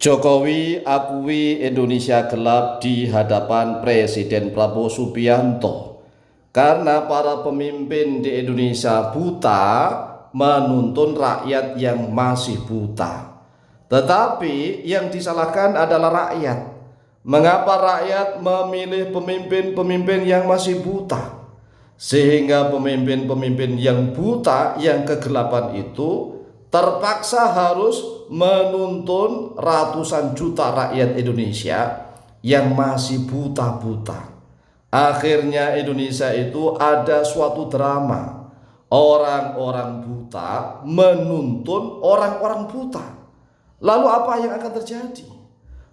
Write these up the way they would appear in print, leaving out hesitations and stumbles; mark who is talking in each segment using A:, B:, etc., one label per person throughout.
A: Jokowi akui Indonesia gelap di hadapan Presiden Prabowo Subianto karena para pemimpin di Indonesia buta menuntun rakyat yang masih buta. Tetapi yang disalahkan adalah rakyat. Mengapa rakyat memilih pemimpin-pemimpin yang masih buta? Sehingga pemimpin-pemimpin yang buta, yang kegelapan itu terpaksa harus menuntun ratusan juta rakyat Indonesia yang masih buta-buta. Akhirnya Indonesia itu ada suatu drama. Orang-orang buta menuntun orang-orang buta. Lalu apa yang akan terjadi?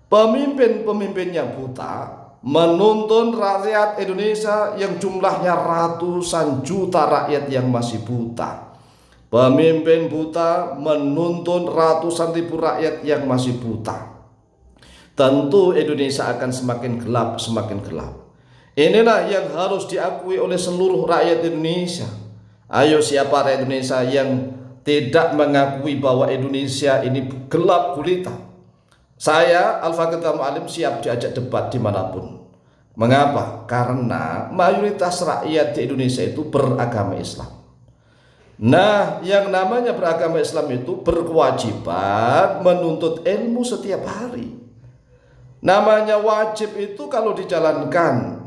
A: Pemimpin-pemimpin yang buta menuntun rakyat Indonesia yang jumlahnya ratusan juta rakyat yang masih buta. Pemimpin buta menuntun ratusan ribu rakyat yang masih buta. Tentu Indonesia akan semakin gelap, semakin gelap. Inilah yang harus diakui oleh seluruh rakyat Indonesia. Ayo, siapa rakyat Indonesia yang tidak mengakui bahwa Indonesia ini gelap gulita? Saya, Al-Fakir Mu'alim, siap diajak debat dimanapun. Mengapa? Karena mayoritas rakyat di Indonesia itu beragama Islam. Nah, yang namanya beragama Islam itu berkewajiban menuntut ilmu setiap hari. Namanya wajib itu kalau dijalankan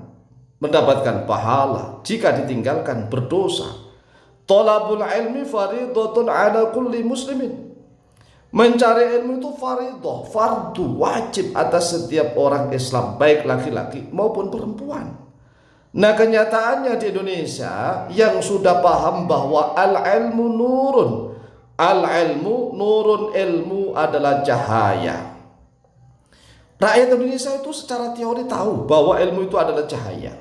A: mendapatkan pahala, jika ditinggalkan berdosa. Thalabul ilmi fardhatun ala kulli muslimin. Mencari ilmu itu fardhu, fardu, wajib atas setiap orang Islam, baik laki-laki maupun perempuan. Nah, kenyataannya di Indonesia yang sudah paham bahwa al-ilmu nurun, al-ilmu nurun, ilmu adalah cahaya. Rakyat Indonesia itu secara teori tahu bahwa ilmu itu adalah cahaya.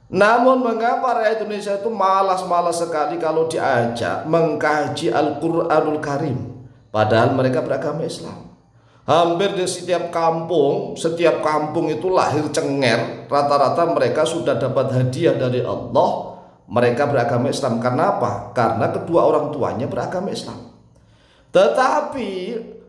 A: Namun mengapa rakyat Indonesia itu malas-malas sekali kalau diajak mengkaji Al-Quranul Karim? Padahal mereka beragama Islam. Hampir di setiap kampung itu lahir cenger. Rata-rata mereka sudah dapat hadiah dari Allah. Mereka beragama Islam. Kenapa? Karena kedua orang tuanya beragama Islam. Tetapi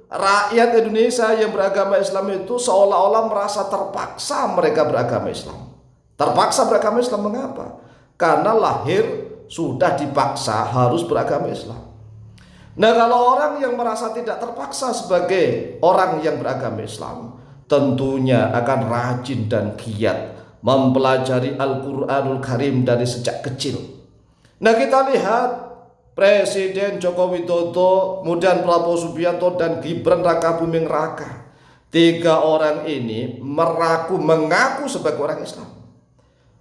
A: rakyat Indonesia yang beragama Islam itu seolah-olah merasa terpaksa mereka beragama Islam. Terpaksa beragama Islam, mengapa? Karena lahir sudah dipaksa harus beragama Islam. Nah, kalau orang yang merasa tidak terpaksa sebagai orang yang beragama Islam, tentunya akan rajin dan giat mempelajari Al-Quranul Karim dari sejak kecil. Nah, kita lihat Presiden Joko Widodo, kemudian Prabowo Subianto dan Gibran Rakabuming Raka. Tiga orang ini mengaku sebagai orang Islam.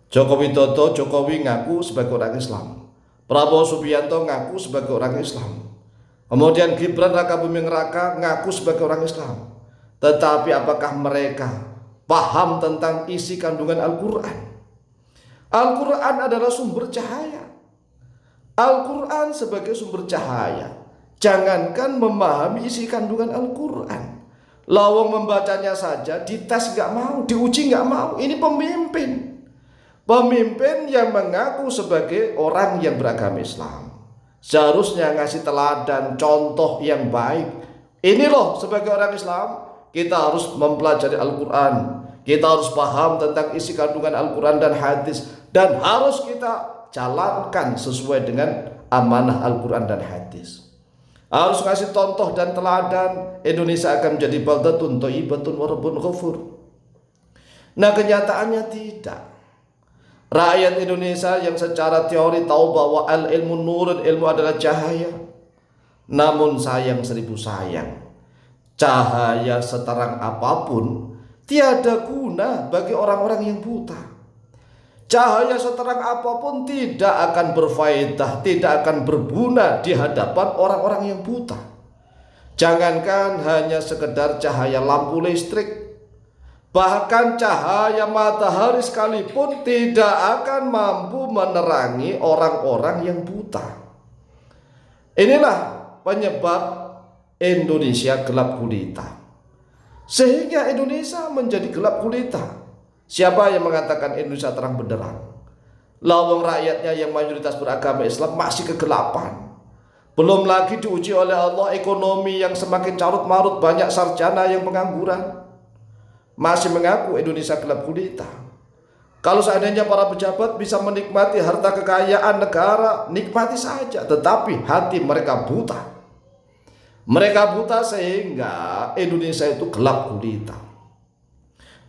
A: Joko Widodo, Jokowi ngaku sebagai orang Islam. Prabowo Subianto ngaku sebagai orang Islam. Kemudian Gibran Rakabuming Raka ngaku sebagai orang Islam. Tetapi apakah mereka paham tentang isi kandungan Al-Quran? Al-Quran adalah sumber cahaya. Al-Quran sebagai sumber cahaya. Jangankan memahami isi kandungan Al-Quran, lawang membacanya saja dites gak mau, diuji gak mau. Ini pemimpin yang mengaku sebagai orang yang beragama Islam. Seharusnya ngasih teladan, contoh yang baik. Ini loh, sebagai orang Islam kita harus mempelajari Al-Quran. Kita harus paham tentang isi kandungan Al-Quran dan hadis. Dan harus kita jalankan sesuai dengan amanah Al-Quran dan hadis. Harus ngasih contoh dan teladan. Indonesia akan menjadi baldatun thayyibatun wa rabbun ghafur. Nah, kenyataannya tidak. Rakyat Indonesia yang secara teori tahu bahwa al-ilmu nurun, ilmu adalah cahaya. Namun sayang seribu sayang, cahaya seterang apapun tiada guna bagi orang-orang yang buta. Cahaya seterang apapun tidak akan berfaedah, tidak akan berguna di hadapan orang-orang yang buta. Jangankan hanya sekedar cahaya lampu listrik, bahkan cahaya matahari sekalipun tidak akan mampu menerangi orang-orang yang buta. Inilah penyebab Indonesia gelap gulita. Sehingga Indonesia menjadi gelap gulita. Siapa yang mengatakan Indonesia terang benderang? Lawang rakyatnya yang mayoritas beragama Islam masih kegelapan. Belum lagi diuji oleh Allah ekonomi yang semakin carut marut, banyak sarjana yang pengangguran. Masih mengaku Indonesia gelap gulita. Kalau seandainya para pejabat bisa menikmati harta kekayaan negara, nikmati saja, tetapi hati mereka buta. Mereka buta sehingga Indonesia itu gelap gulita.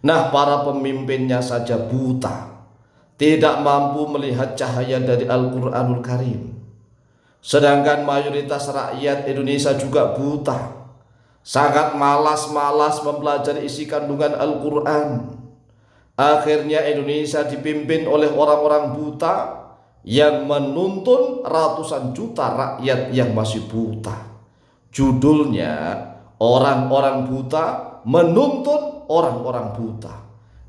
A: Nah, para pemimpinnya saja buta, tidak mampu melihat cahaya dari Al-Quranul Karim. Sedangkan mayoritas rakyat Indonesia juga buta, sangat malas-malas mempelajari isi kandungan Al-Quran. Akhirnya Indonesia dipimpin oleh orang-orang buta yang menuntun ratusan juta rakyat yang masih buta. Judulnya, orang-orang buta menuntun orang-orang buta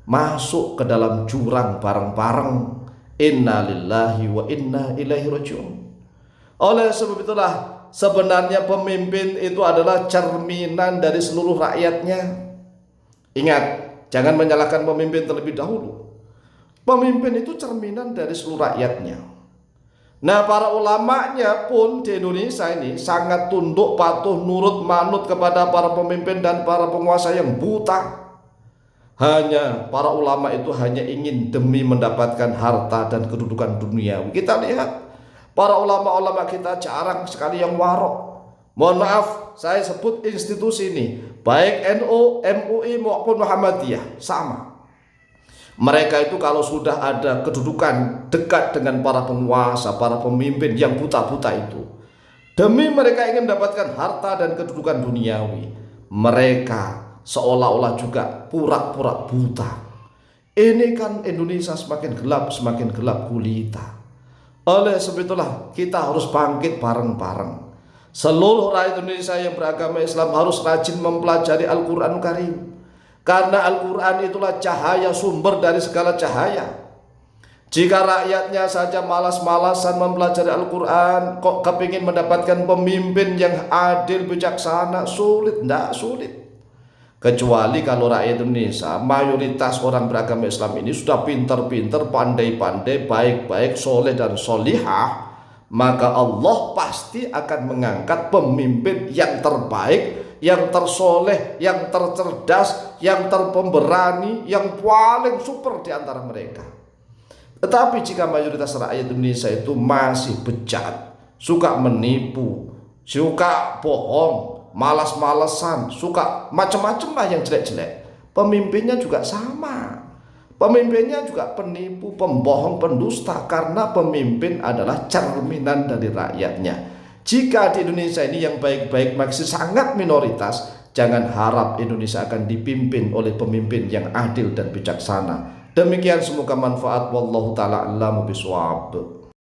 A: masuk ke dalam jurang bareng-bareng. Inna lillahi wa inna ilaihi rajiun. Oleh sebab itulah sebenarnya pemimpin itu adalah cerminan dari seluruh rakyatnya. Ingat, jangan menyalahkan pemimpin terlebih dahulu. Pemimpin itu cerminan dari seluruh rakyatnya. Nah, para ulamanya pun di Indonesia ini sangat tunduk, patuh, nurut, manut kepada para pemimpin dan para penguasa yang buta. Hanya para ulama itu hanya ingin demi mendapatkan harta dan kedudukan dunia. Kita lihat para ulama-ulama kita jarang sekali yang warok. Mohon maaf, saya sebut institusi ini, baik NU, MUI maupun Muhammadiyah, sama. Mereka itu kalau sudah ada kedudukan dekat dengan para penguasa, para pemimpin yang buta-buta itu, demi mereka ingin mendapatkan harta dan kedudukan duniawi, mereka seolah-olah juga pura-pura buta. Ini kan Indonesia semakin gelap gulita. Oleh sebab itulah kita harus bangkit bareng-bareng. Seluruh rakyat Indonesia yang beragama Islam harus rajin mempelajari Al-Quran Karim. Karena Al-Quran itulah cahaya, sumber dari segala cahaya. Jika rakyatnya saja malas-malasan mempelajari Al-Quran, kok kepingin mendapatkan pemimpin yang adil, bijaksana, sulit, tidak sulit. Kecuali kalau rakyat Indonesia, mayoritas orang beragama Islam ini sudah pintar-pintar, pandai-pandai, baik-baik, soleh dan solihah, maka Allah pasti akan mengangkat pemimpin yang terbaik, yang tersoleh, yang tercerdas, yang terpemberani, yang paling super di antara mereka. Tetapi jika mayoritas rakyat Indonesia itu masih bejat, suka menipu, suka bohong, malas-malesan, suka macam-macam lah yang jelek-jelek, pemimpinnya juga sama. Pemimpinnya juga penipu, pembohong, pendusta, karena pemimpin adalah cerminan dari rakyatnya. Jika di Indonesia ini yang baik-baik masih sangat minoritas, jangan harap Indonesia akan dipimpin oleh pemimpin yang adil dan bijaksana. Demikian, semoga manfaat. Wallahu ta'ala a'lamu bishawab.